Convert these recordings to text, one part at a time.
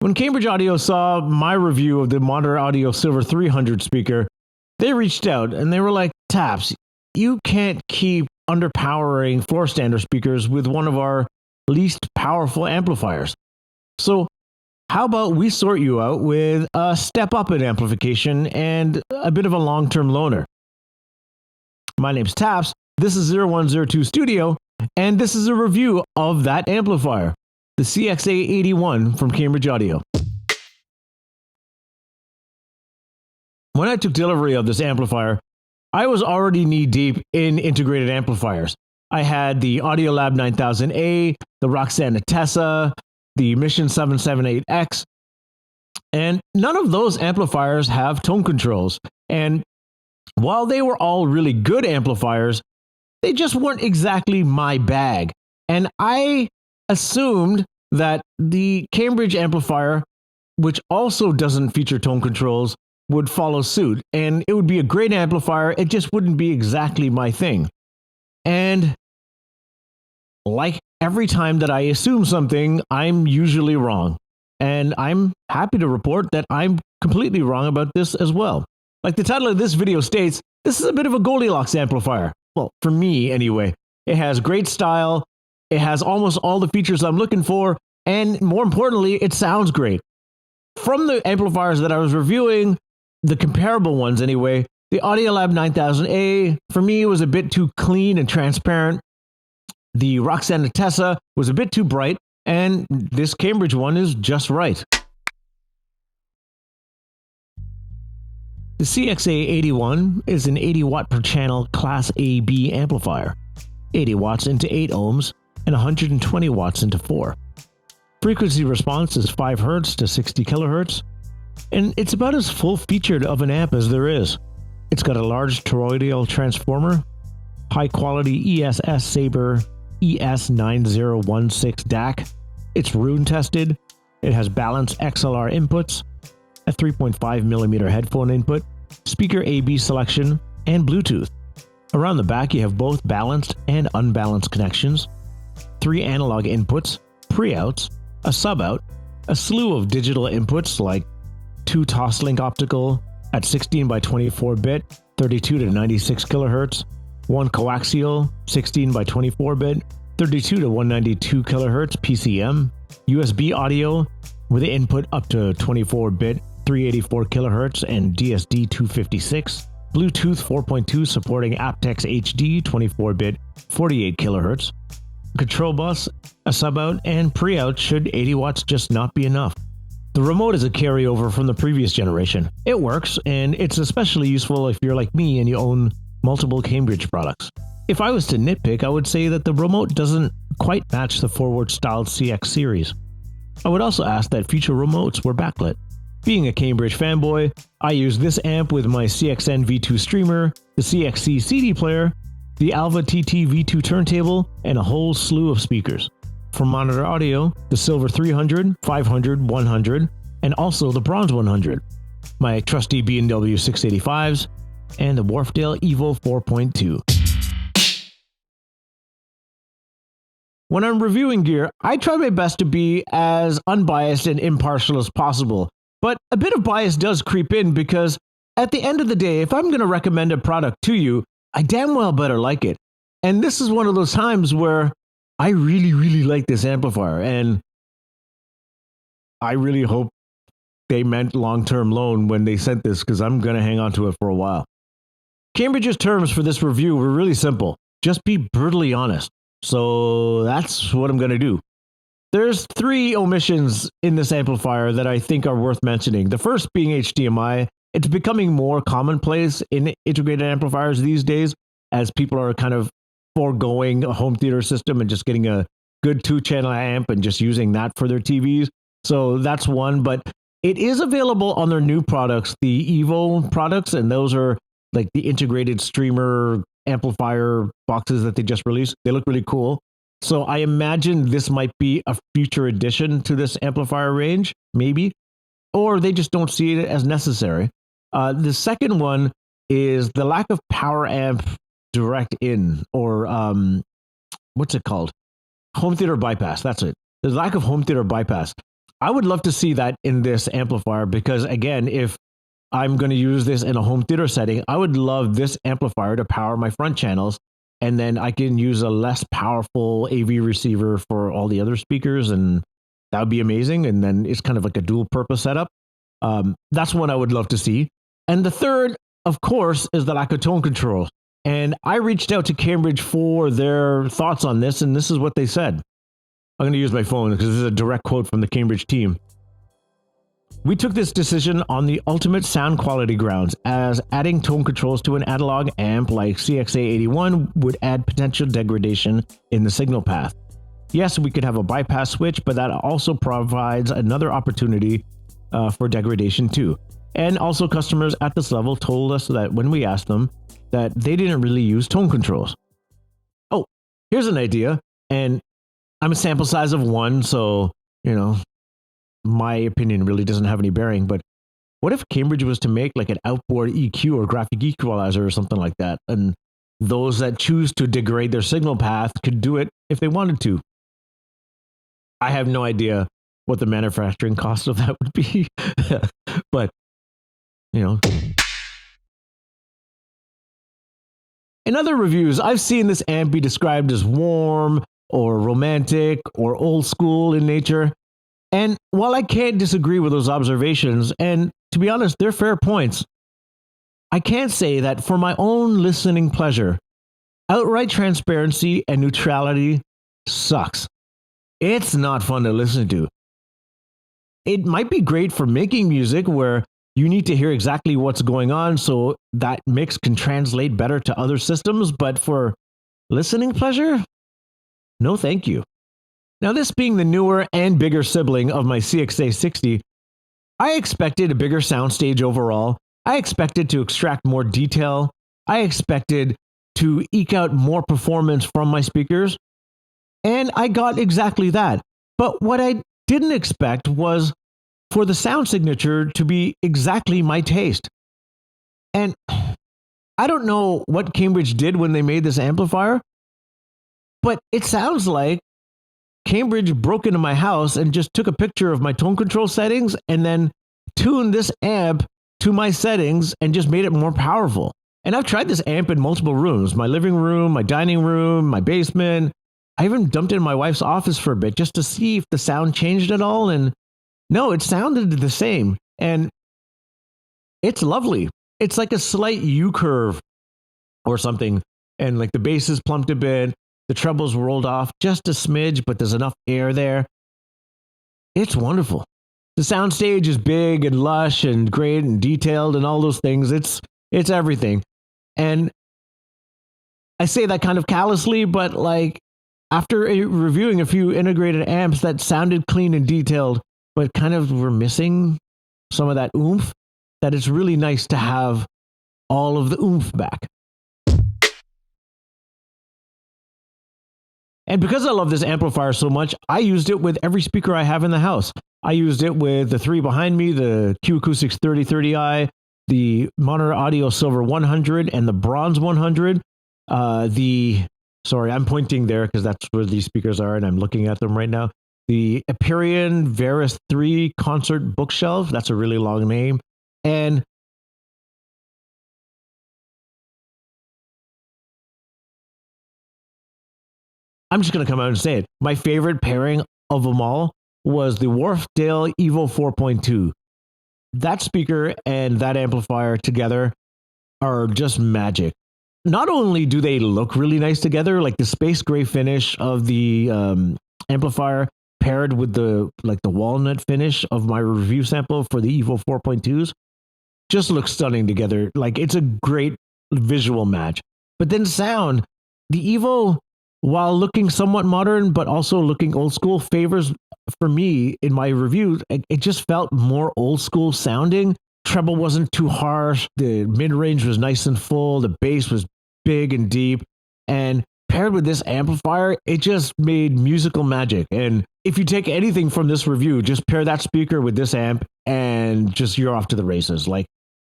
When Cambridge Audio saw my review of the Monitor Audio Silver 300 speaker, they reached out and they were like, Taps, you can't keep underpowering floor standard speakers with one of our least powerful amplifiers. So how about we sort you out with a step up in amplification and a bit of a long-term loaner? My name's Taps, this is 0102 Studio, and this is a review of that amplifier, the CXA81 from Cambridge Audio. When I took delivery of this amplifier, I was already knee-deep in integrated amplifiers. I had the Audiolab 9000A, the Roxana Tessa, the Mission 778X, and none of those amplifiers have tone controls. And while they were all really good amplifiers, they just weren't exactly my bag. And I assumed that the Cambridge amplifier, which also doesn't feature tone controls, would follow suit. And it would be a great amplifier, it just wouldn't be exactly my thing. And like every time that I assume something, I'm usually wrong. And I'm happy to report that I'm completely wrong about this as well. Like the title of this video states, this is a bit of a Goldilocks amplifier. Well, for me anyway. It has great style, it has almost all the features I'm looking for, and more importantly, it sounds great. From the amplifiers that I was reviewing, the comparable ones anyway, the Audiolab 9000A, for me, was a bit too clean and transparent. The Roxana Tessa was a bit too bright, and this Cambridge one is just right. The CXA81 is an 80 watt per channel Class AB amplifier, 80 watts into 8 ohms, and 120 watts into 4. Frequency response is 5 Hz to 60 kHz, and it's about as full-featured of an amp as there is. It's got a large toroidal transformer, high-quality ESS Sabre ES9016 DAC. It's rune-tested. It has balanced XLR inputs, a 3.5mm headphone input, speaker AB selection, and Bluetooth. Around the back, you have both balanced and unbalanced connections, 3 analog inputs, pre-outs, a sub-out, a slew of digital inputs like 2 Toslink optical at 16 by 24 bit, 32 to 96 kHz, 1 coaxial, 16 by 24 bit, 32 to 192 kHz PCM, USB audio with the input up to 24 bit, 384 kHz and DSD 256, Bluetooth 4.2 supporting aptX HD 24 bit, 48 kHz, control bus, a sub-out, and pre-out should 80 watts just not be enough. The remote is a carryover from the previous generation. It works, and it's especially useful if you're like me and you own multiple Cambridge products. If I was to nitpick, I would say that the remote doesn't quite match the forward-styled CX series. I would also ask that future remotes were backlit. Being a Cambridge fanboy, I use this amp with my CXN V2 streamer, the CXC CD player, the Alva TT V2 turntable, and a whole slew of speakers. From Monitor Audio, the Silver 300, 500, 100, and also the Bronze 100, my trusty B&W 685s, and the Wharfdale Evo 4.2. When I'm reviewing gear, I try my best to be as unbiased and impartial as possible, but a bit of bias does creep in because at the end of the day, if I'm going to recommend a product to you, I damn well better like it. And this is one of those times where I really, really like this amplifier, and I really hope they meant long-term loan when they sent this because I'm going to hang on to it for a while. Cambridge's terms for this review were really simple. Just be brutally honest. So that's what I'm going to do. There's 3 omissions in this amplifier that I think are worth mentioning. The first being HDMI. It's becoming more commonplace in integrated amplifiers these days as people are kind of foregoing a home theater system and just getting a good 2-channel amp and just using that for their TVs. So that's one, but it is available on their new products, the Evo products, and those are like the integrated streamer amplifier boxes that they just released. They look really cool. So I imagine this might be a future addition to this amplifier range, maybe, or they just don't see it as necessary. The second one is the lack of power amp direct in, or what's it called? Home theater bypass. That's it. The lack of home theater bypass. I would love to see that in this amplifier because, again, if I'm going to use this in a home theater setting, I would love this amplifier to power my front channels, and then I can use a less powerful AV receiver for all the other speakers, and that would be amazing. And then it's kind of like a dual purpose setup. That's one I would love to see. And the third, of course, is the lack of tone control. And I reached out to Cambridge for their thoughts on this, and this is what they said. I'm going to use my phone because this is a direct quote from the Cambridge team. We took this decision on the ultimate sound quality grounds, as adding tone controls to an analog amp like CXA81 would add potential degradation in the signal path. Yes, we could have a bypass switch, but that also provides another opportunity for degradation too. And also, customers at this level told us that when we asked them that they didn't really use tone controls. Oh, here's an idea, and I'm a sample size of 1, so, my opinion really doesn't have any bearing, but what if Cambridge was to make like an outboard EQ or graphic equalizer or something like that, and those that choose to degrade their signal path could do it if they wanted to? I have no idea what the manufacturing cost of that would be, but, In other reviews, I've seen this amp be described as warm or romantic or old school in nature. And while I can't disagree with those observations, and to be honest, they're fair points, I can't say that for my own listening pleasure, outright transparency and neutrality sucks. It's not fun to listen to. It might be great for making music where you need to hear exactly what's going on so that mix can translate better to other systems, but for listening pleasure, no thank you. Now, this being the newer and bigger sibling of my CXA60, I expected a bigger soundstage overall. I expected to extract more detail. I expected to eke out more performance from my speakers. And I got exactly that. But what I didn't expect was for the sound signature to be exactly my taste. And I don't know what Cambridge did when they made this amplifier, but it sounds like Cambridge broke into my house and just took a picture of my tone control settings and then tuned this amp to my settings and just made it more powerful. And I've tried this amp in multiple rooms, my living room, my dining room, my basement. I even dumped it in my wife's office for a bit just to see if the sound changed at all. And no, it sounded the same. And it's lovely. It's like a slight U curve or something. And like the bass is plumped a bit. The trebles rolled off just a smidge, but there's enough air there. It's wonderful. The soundstage is big and lush and great and detailed and all those things. It's everything. And I say that kind of callously, but like after reviewing a few integrated amps that sounded clean and detailed, but kind of were missing some of that oomph, that it's really nice to have all of the oomph back. And because I love this amplifier so much, I used it with every speaker I have in the house. I used it with the 3 behind me, the Q Acoustics 3030i, the Monitor Audio Silver 100, and the Bronze 100. Sorry, I'm pointing there because that's where these speakers are, and I'm looking at them right now. The Empyrean Veris 3 Concert Bookshelf. That's a really long name. And I'm just going to come out and say it. My favorite pairing of them all was the Wharfdale Evo 4.2. That speaker and that amplifier together are just magic. Not only do they look really nice together, like the space gray finish of the amplifier paired with the walnut finish of my review sample for the Evo 4.2s, just looks stunning together. Like it's a great visual match. But then sound, the Evo, while looking somewhat modern, but also looking old school, favors for me in my review. It just felt more old school sounding. Treble wasn't too harsh. The mid range was nice and full. The bass was big and deep. And paired with this amplifier, it just made musical magic. And if you take anything from this review, just pair that speaker with this amp and just you're off to the races. Like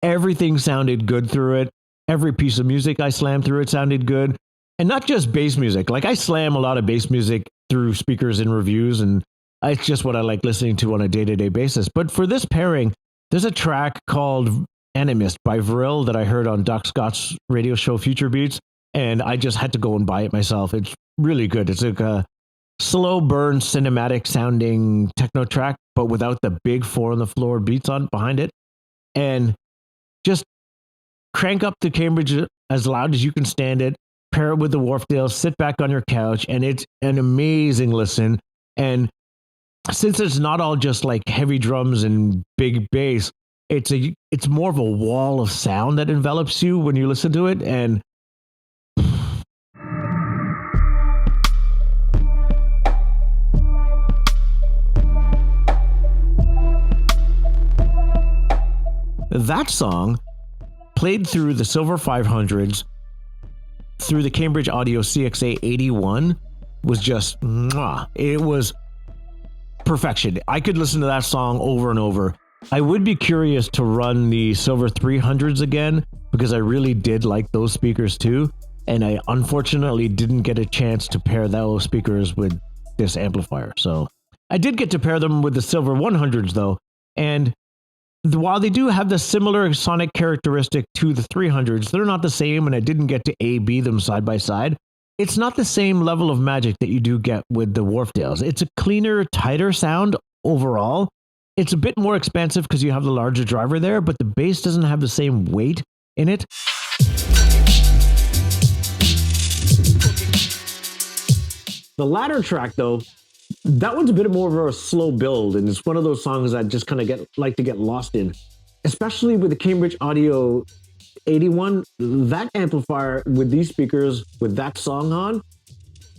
everything sounded good through it. Every piece of music I slammed through it sounded good. And not just bass music. Like I slam a lot of bass music through speakers in reviews, and It's just what I like listening to on a day-to-day basis. But for this pairing, there's a track called Animist by Vril that I heard on Doc Scott's radio show Future Beats, and I just had to go and buy it myself. It's really good. It's like a slow burn, cinematic sounding techno track, but without the big 4-on-the-floor beats on behind it. And just crank up the Cambridge as loud as you can stand it, pair it with the Wharfdale, sit back on your couch, and it's an amazing listen. And since it's not all just like heavy drums and big bass, it's more of a wall of sound that envelops you when you listen to it. And that song played through the Silver 500s, through the Cambridge Audio CXA81, was just, mwah. It was perfection. I could listen to that song over and over. I would be curious to run the Silver 300s again, because I really did like those speakers too. And I unfortunately didn't get a chance to pair those speakers with this amplifier. So I did get to pair them with the Silver 100s though. And while they do have the similar sonic characteristic to the 300s, they're not the same, and I didn't get to A-B them side by side. It's not the same level of magic that you do get with the Wharfdales. It's a cleaner, tighter sound overall. It's a bit more expansive because you have the larger driver there, but the bass doesn't have the same weight in it. The latter track, though, that one's a bit more of a slow build, and it's one of those songs I just kind of like to get lost in, especially with the Cambridge Audio 81. That amplifier with these speakers with that song on,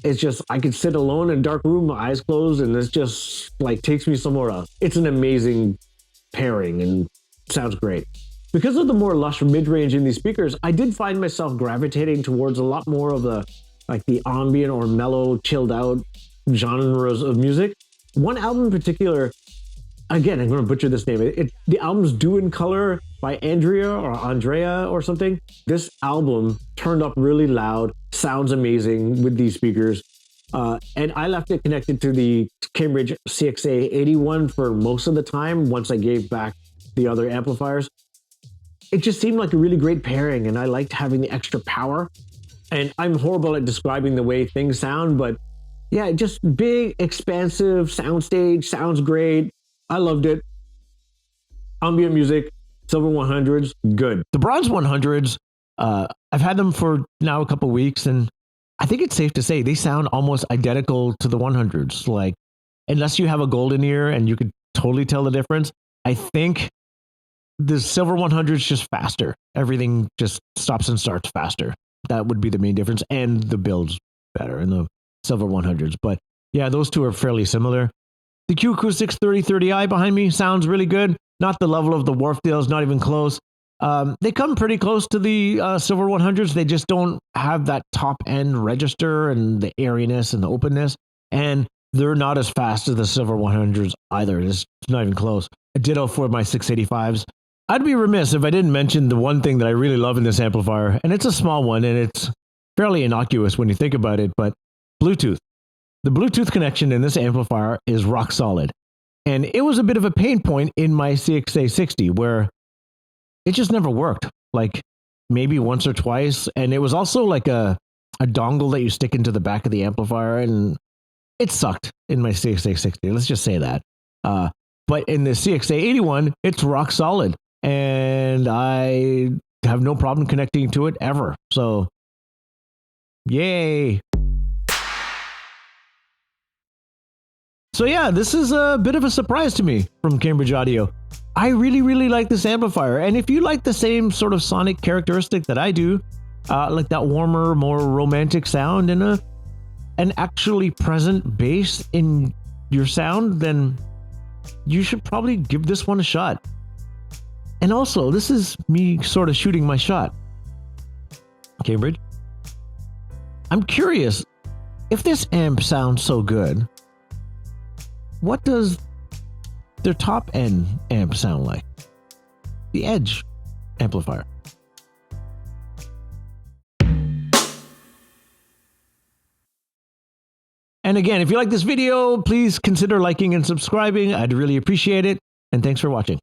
it's just, I could sit alone in a dark room, my eyes closed, and it's just like takes me somewhere else. It's an amazing pairing and sounds great. Because of the more lush mid-range in these speakers, I did find myself gravitating towards a lot more of the ambient or mellow, chilled out genres of music. One album in particular, again, I'm going to butcher this name. The album's Due in Color by Andrea or something. This album turned up really loud, sounds amazing with these speakers. And I left it connected to the Cambridge CXA81 for most of the time once I gave back the other amplifiers. It just seemed like a really great pairing, and I liked having the extra power. And I'm horrible at describing the way things sound, but yeah, just big, expansive soundstage, sounds great. I loved it. Ambient music, Silver 100s, good. The Bronze 100s, I've had them for now a couple weeks, and I think it's safe to say they sound almost identical to the 100s. Like, unless you have a golden ear and you could totally tell the difference, I think the Silver 100s just faster. Everything just stops and starts faster. That would be the main difference, and the build's better in the Silver 100s. But yeah, those two are fairly similar. The Q Acoustics 3030i behind me sounds really good. Not the level of the Wharfdales, not even close. They come pretty close to the Silver 100s. They just don't have that top end register and the airiness and the openness. And they're not as fast as the Silver 100s either. It's not even close. A ditto for my 685s. I'd be remiss if I didn't mention the one thing that I really love in this amplifier, and it's a small one, and it's fairly innocuous when you think about it, but Bluetooth. The Bluetooth connection in this amplifier is rock solid. And it was a bit of a pain point in my CXA60 where it just never worked. Like maybe once or twice. And it was also like a dongle that you stick into the back of the amplifier, and it sucked in my CXA60. Let's just say that. But in the CXA81, it's rock solid. And I have no problem connecting to it ever. So, yay. So yeah, this is a bit of a surprise to me from Cambridge Audio. I really, really like this amplifier. And if you like the same sort of sonic characteristic that I do, like that warmer, more romantic sound and an actually present bass in your sound, then you should probably give this one a shot. And also, this is me sort of shooting my shot. Cambridge, I'm curious, if this amp sounds so good, what does their top end amp sound like? The Edge amplifier. And again, if you like this video, please consider liking and subscribing. I'd really appreciate it. And thanks for watching.